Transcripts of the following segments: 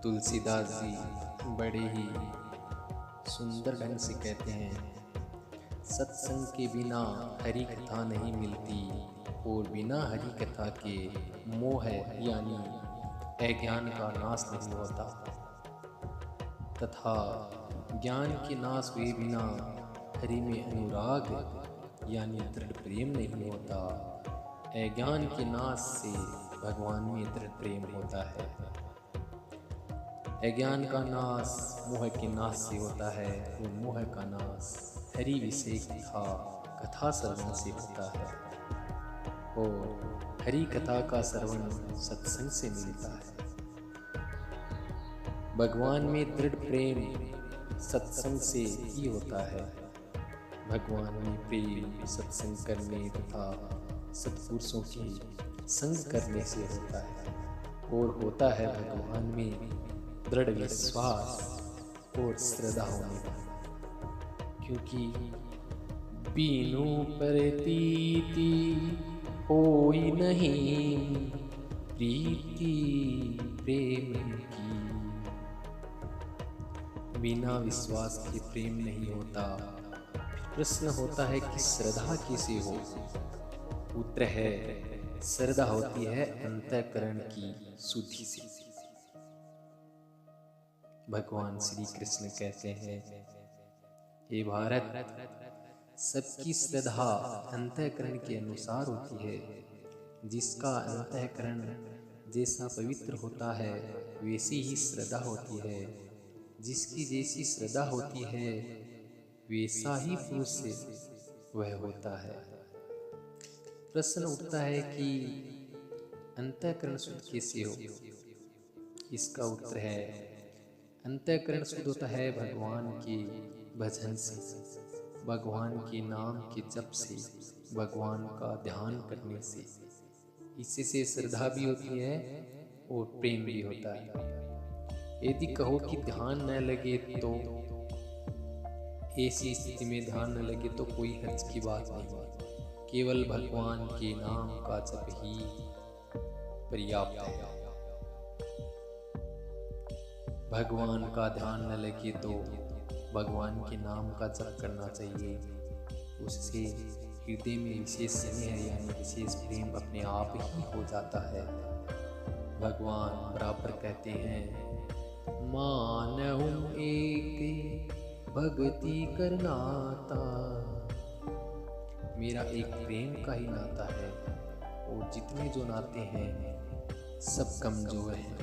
तुलसीदास जी बड़े ही सुंदर ढंग से कहते हैं, सत्संग के बिना हरि कथा नहीं मिलती और बिना हरि कथा के मोह यानी अज्ञान का नाश नहीं होता, तथा ज्ञान के नाश हुए बिना हरि में अनुराग यानी दृढ़ प्रेम नहीं होता। अज्ञान के नाश से भगवान में दृढ़ प्रेम होता है। अज्ञान का नाश मोह के नाश से होता है और मोह का नाश हरि विषय कथा श्रवण से होता है और हरि कथा का श्रवण सत्संग से मिलता है। भगवान में दृढ़ प्रेम सत्संग से ही होता है। भगवान में प्रेम सत्संग करने तथा सत्पुरुषों के संग करने से होता है और होता है भगवान में दृढ़ विश्वास और श्रद्धा होने पर, क्योंकि बीनु प्रतीति होई नहीं प्रीति प्रेम की। बिना विश्वास के प्रेम नहीं होता। प्रश्न होता है कि श्रद्धा किसे हो? उत्तर है, श्रद्धा होती है अंतःकरण की शुद्धि से। भगवान श्री कृष्ण कहते हैं, हे भारत, सबकी श्रद्धा अंतःकरण के अनुसार होती है। जिसका अंतःकरण जैसा पवित्र होता है वैसी ही श्रद्धा होती है। जिसकी जैसी श्रद्धा होती है वैसा ही पुरुष से वह होता है। प्रश्न उठता है कि अंतःकरण शुद्ध कैसे हो? इसका उत्तर है, अंतःकरण शुद्ध होता है भगवान के भजन से, भगवान के नाम के जप से, भगवान का ध्यान करने से। इससे श्रद्धा भी होती है और प्रेम भी होता है। यदि कहो कि ध्यान न लगे तो ऐसी स्थिति में ध्यान न लगे तो कोई हर्ज की बात नहीं। केवल भगवान के नाम का जप ही पर्याप्त है। भगवान का ध्यान न लगे तो भगवान के नाम का जप करना चाहिए। उससे हृदय में विशेष स्नेह यानी विशेष प्रेम अपने आप ही हो जाता है। भगवान बराबर कहते हैं, मानहु एक भक्ति करनाता। मेरा एक प्रेम का ही नाता है और जितने जो नाते हैं सब कमजोर हैं।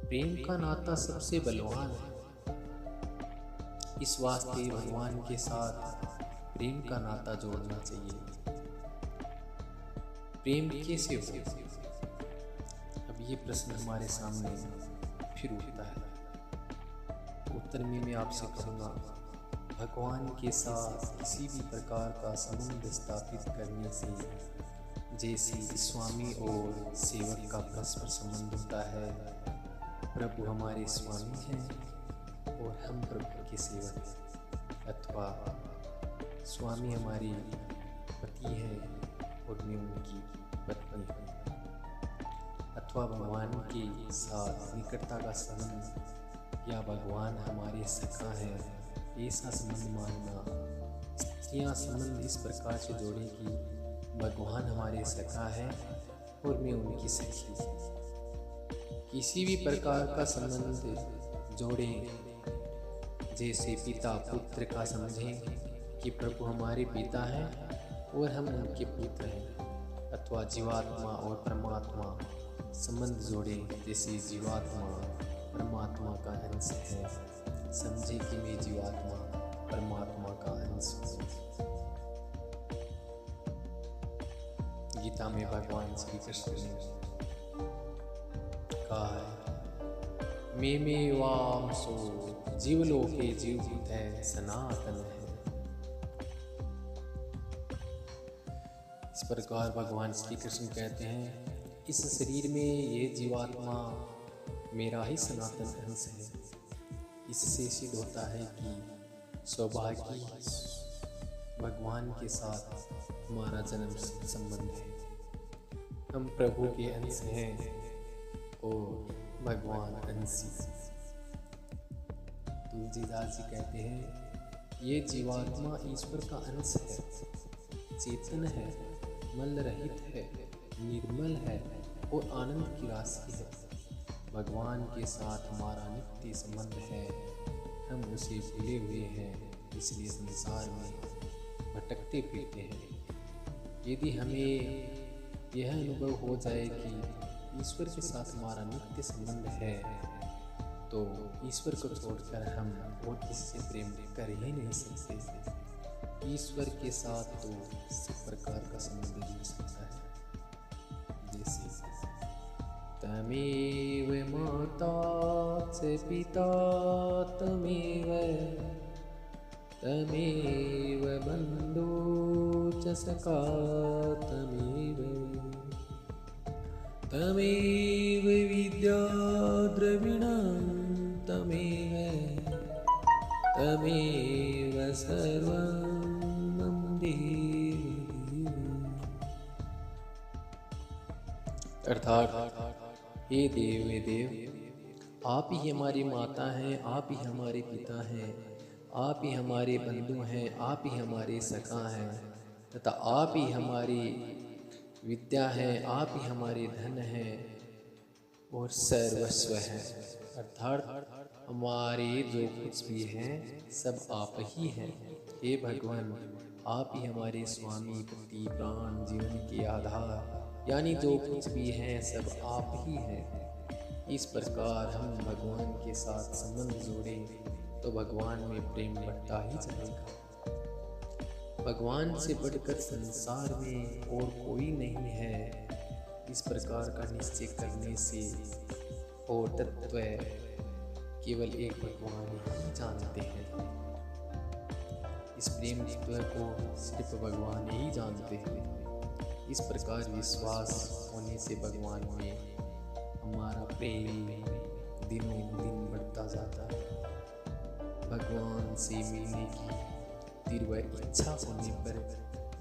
प्रेम का नाता सबसे बलवान है। इस वास्ते भगवान के साथ प्रेम का नाता जोड़ना चाहिए। प्रेम कैसे हो? अब ये प्रश्न हमारे सामने फिर उठता है। उत्तर में मैं आपसे कहूँगा, भगवान के साथ किसी भी प्रकार का संबंध स्थापित करने से जैसे स्वामी और सेवक का परस्पर संबंध होता है। प्रभु हमारे स्वामी हैं और हम प्रभु के सेवक हैं, अथवा स्वामी हमारी पति है और मैं उनकी पत्नी हूँ, अथवा भगवान के साथ निकटता का संबंध या भगवान हमारे सखा है, ऐसा संबंध मानना। स्त्रियाँ संबंध इस प्रकार से जोड़े कि भगवान हमारे सखा है और मैं उनकी सखी। किसी भी प्रकार का संबंध जोड़े, जैसे पिता पुत्र का समझें कि प्रभु हमारे पिता हैं और हम उनके पुत्र हैं, अथवा जीवात्मा और परमात्मा संबंध जोड़े, जैसे जीवात्मा परमात्मा का अंश है, समझे कि मैं जीवात्मा परमात्मा का अंश हूँ। गीता में भगवान श्री कृष्ण ने कहा है, मे वामसो जीवलोके जीवभूत है सनातन है। इस प्रकार भगवान श्री कृष्ण कहते हैं, इस शरीर में ये जीवात्मा मेरा ही सनातन अंश है। इससे सिद्ध होता है कि सौभाग्य भगवान के साथ हमारा जन्म संबंध है। हम प्रभु के अंश हैं और भगवान अंशी। तुलसीदास जी कहते हैं, ये जीवात्मा ईश्वर का अंश है, चेतन है, मल रहित है, निर्मल है और आनंद की राशि है। भगवान के साथ हमारा नित्य संबंध है, हम उसे भूले हुए हैं, इसलिए संसार में भटकते फिरते हैं। यदि हमें यह अनुभव हो जाए कि ईश्वर के साथ हमारा नित्य संबंध है, तो ईश्वर को छोड़कर हम और किसी से प्रेम कर ही नहीं सकते। ईश्वर के साथ तो सब प्रकार का संबंध जुड़ सकता है। जैसे तमेव माता च पिता तमेव बंधु च सखा तमेव विद्या द्रविणं तमेव सर्वं मम देव। अर्थात हे देव, आप ही हमारी माता हैं, आप ही हमारे पिता हैं, आप ही हमारे बंधु हैं, आप ही हमारे सखा हैं, तथा आप ही हमारी विद्या है, आप ही हमारे धन हैं और सर्वस्व है। अर्थात हमारे जो कुछ भी हैं सब आप ही हैं। हे भगवान, आप ही हमारे स्वामी, पति, प्राण, जीवन के आधार, यानी जो कुछ भी हैं सब आप ही हैं। इस प्रकार हम भगवान के साथ संबंध जोड़ें तो भगवान में प्रेम बढ़ता ही जाएगा। भगवान से बढ़कर संसार में और कोई नहीं है, इस प्रकार का निश्चय करने से और तत्व केवल एक भगवान ही जानते हैं। इस प्रेम तत्व को सिर्फ भगवान ही जानते हैं। इस प्रकार विश्वास होने से भगवान में हमारा प्रेम दिनों दिन बढ़ता जाता है। भगवान से मिलने की तीव्र इच्छा होने पर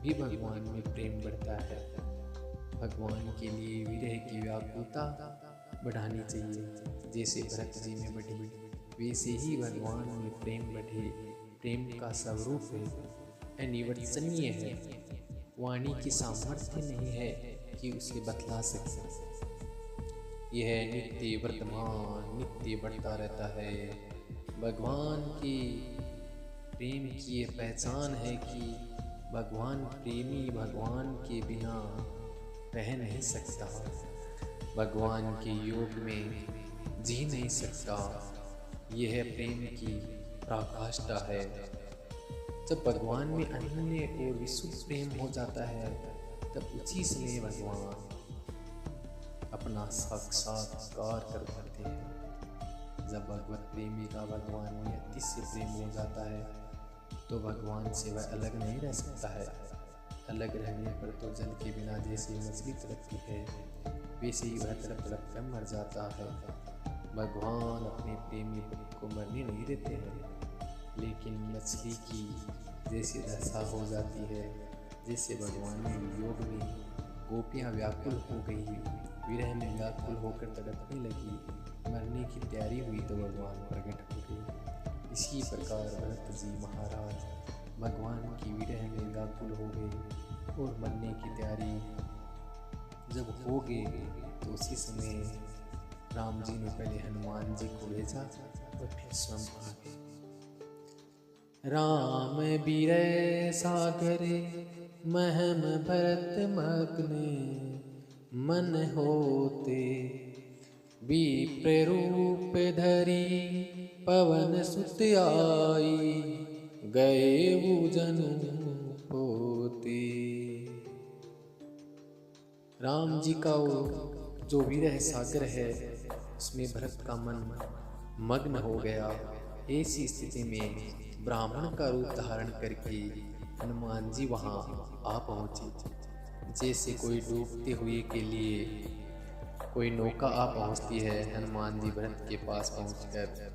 भी भगवान में प्रेम बढ़ता है। भगवान के लिए विरह की व्याकुलता बढ़ानी चाहिए। जैसे भरत जी में बढ़ी, वैसे ही भगवान में प्रेम बढ़े। प्रेम का स्वरूप है, अनिवर्चनीय है। वाणी की सामर्थ्य नहीं है कि उसे बतला सके। यह नित्य वर्तमान, नित्य बढ़ता रहता है। भगवान की प्रेम की ये पहचान है कि भगवान प्रेमी भगवान के बिना रह नहीं सकता, भगवान के योग में जी नहीं सकता। यह प्रेम की पराकाष्ठा है। जब भगवान में अनन्य और विशुद्ध प्रेम हो जाता है, तब उसी समय भगवान अपना साक्षात्कार कर पाते हैं। जब भगवत प्रेमी का भगवान में अतिशय प्रेम हो जाता है, तो भगवान से वह अलग नहीं रह सकता है। अलग रहने पर तो जल के बिना जैसे मछली तड़पती है, वैसे ही वह तड़प तड़प कर मर जाता है। भगवान अपने प्रेमी को मरने नहीं देते हैं, लेकिन मछली की जैसी दशा हो जाती है, जैसे भगवान में योग में गोपियाँ व्याकुल हो गई, विरह में व्याकुल होकर तड़पने लगी, मरने की तैयारी हुई तो भगवान प्रकट हो गए। इसी प्रकार भरत जी महाराज भगवान की विरह में व्याकुल हो गए और मरने की तैयारी जब हो गए, तो उसी समय राम जी ने पहले हनुमान जी को भेजा और फिर स्वयं आ गए। राम बीरै सागरे महम भरत मग्ने, मन होते विप्ररूप धरी, पवन सुत आई, गए जनु होते। राम जी का वो जो विरह सागर है, उसमें भरत का मन मग्न हो गया। ऐसी स्थिति में ब्राह्मण का रूप धारण करके हनुमान जी वहाँ आ पहुँचे। जैसे कोई डूबते हुए के लिए कोई नौका आ पहुँचती है, हनुमान जी भरत के पास पहुँचकर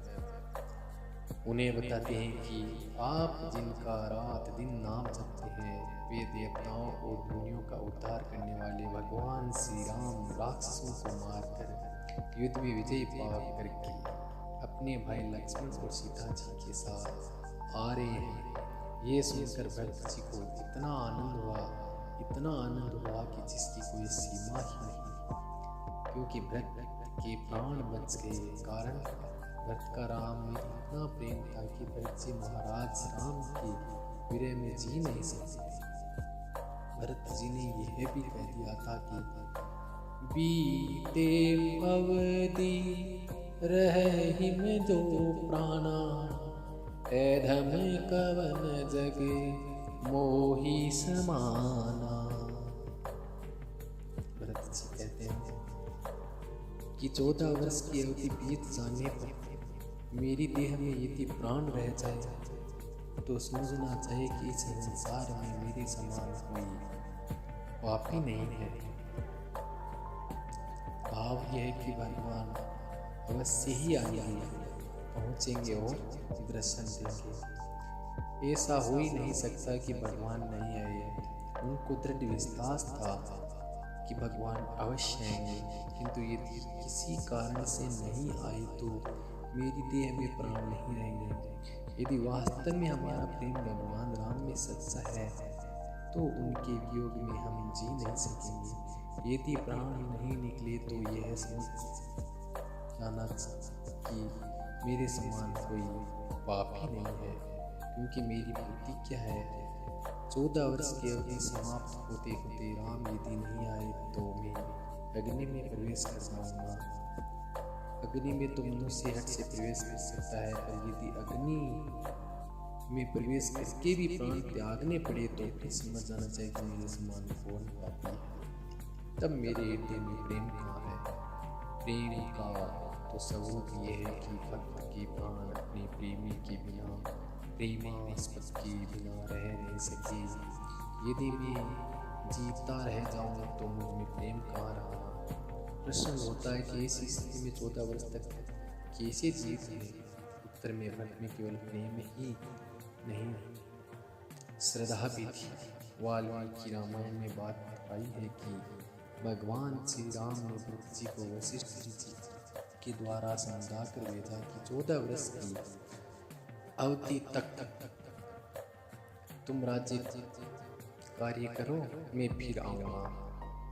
उन्हें बताते हैं कि आप जिनका रात दिन नाम जपते हैं, वे देवताओं और मुनियों का उद्धार करने वाले भगवान श्री राम राक्षसों को मारकर युद्ध में विजय पा करके अपने भाई लक्ष्मण और सीता जी के साथ आ रहे हैं। ये सुनकर भरत जी को इतना आनंद हुआ कि जिसकी कोई सीमा ही नहीं, क्योंकि भरत के प्राण बच गए। कारण भरत का राम में इतना प्रेम था कि भरत जी महाराज राम के विरह में जी नहीं सकते। भरत जी ने यह भी कह दिया था कि बीते अवधि रहिम जो प्राणा, ऐधम कवन जग मोहि समाना। भरत जी कहते हैं कि 14 वर्ष की अवधि बीत जाने पर मेरी देह में यदि प्राण रह जाए तो समझना चाहिए कि इस संसार में मेरे समान कोई पापी नहीं है। भाव यह है कि भगवान अवश्य ही आएंगे, पहुंचेंगे और दर्शन देंगे। ऐसा हो ही नहीं सकता कि भगवान नहीं आए। उनको दृढ़ विश्वास था कि भगवान अवश्य आएंगे, किंतु यदि किसी कारण से नहीं आए तो मेरी देह में प्राण नहीं रहेंगे। यदि वास्तव में हमारा प्रेम भगवान राम में सच्चा है तो उनके वियोग में हम जी नहीं सकेंगे। यदि प्राण नहीं निकले तो यह समझ जाना कि मेरे समान कोई पाप ही नहीं है, क्योंकि मेरी प्रतिज्ञा है 14 वर्ष की अवधि समाप्त होते होते राम यदि नहीं आए तो मैं अग्नि में प्रवेश कर जाऊंगा। अग्नि में तो मनुष्य हट से प्रवेश कर सकता है, पर यदि अग्नि में प्रवेश करके भी प्राण त्यागने पड़े तो फिर समझ जाना चाहिए कि मेरे समान कौन पापी है। तब मेरे हृदय में प्रेम कहाँ है? प्रेम का तो सबूत ये है कि भक्त के प्राण अपने प्रेमी के बिना, प्रेमास्पद के बिना रह नहीं सके। यदि मैं जीता रह जाऊं तो मुझ में प्रेम कहाँ रहा? प्रश्न होता है कि ऐसी स्थिति में 14 वर्ष तक कैसे जीत है? उत्तर में भक्त में केवल प्रेम ही नहीं, श्रद्धा भी थी। वाल्मीकि रामायण में बात आई है कि भगवान श्री राम ने भरत जी को वशिष्ठ जी के द्वारा समझा कर भेजा कि 14 वर्ष की अवधि तक तुम राज्य कार्य करो, मैं फिर आऊँगा।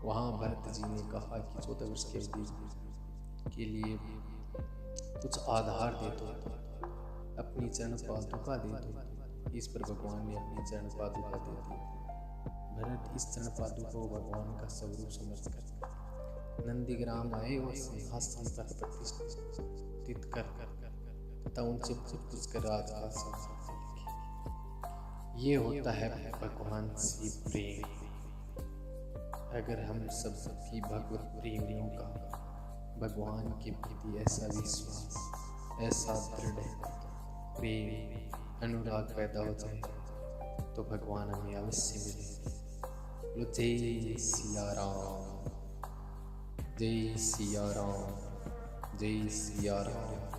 वहाँ भरत जी ने कहा कि 14 वर्ष की अवधि के लिए कुछ आधार दे दो, अपनी चरण पादुका दे दो। इस पर भगवान ने अपनी चरण पादुका दे दी। भरत इस चरण पादुका को भगवान का स्वरूप समझकर नंदीग्राम आए और सिंहासन पर प्रतिष्ठित कर तथा उनसे पूछ कर राजकाज संभाले। ये होता है भगवान से प्रेम। अगर हम सब भी भगवत प्रेमियों का भगवान के प्रति ऐसा विश्वास, ऐसा दृढ़ प्रेम, अनुराग पैदा हो जाए तो भगवान हमें अवश्य मिलेंगे। जय सिया राम, जय सिया राम, जय सिया राम।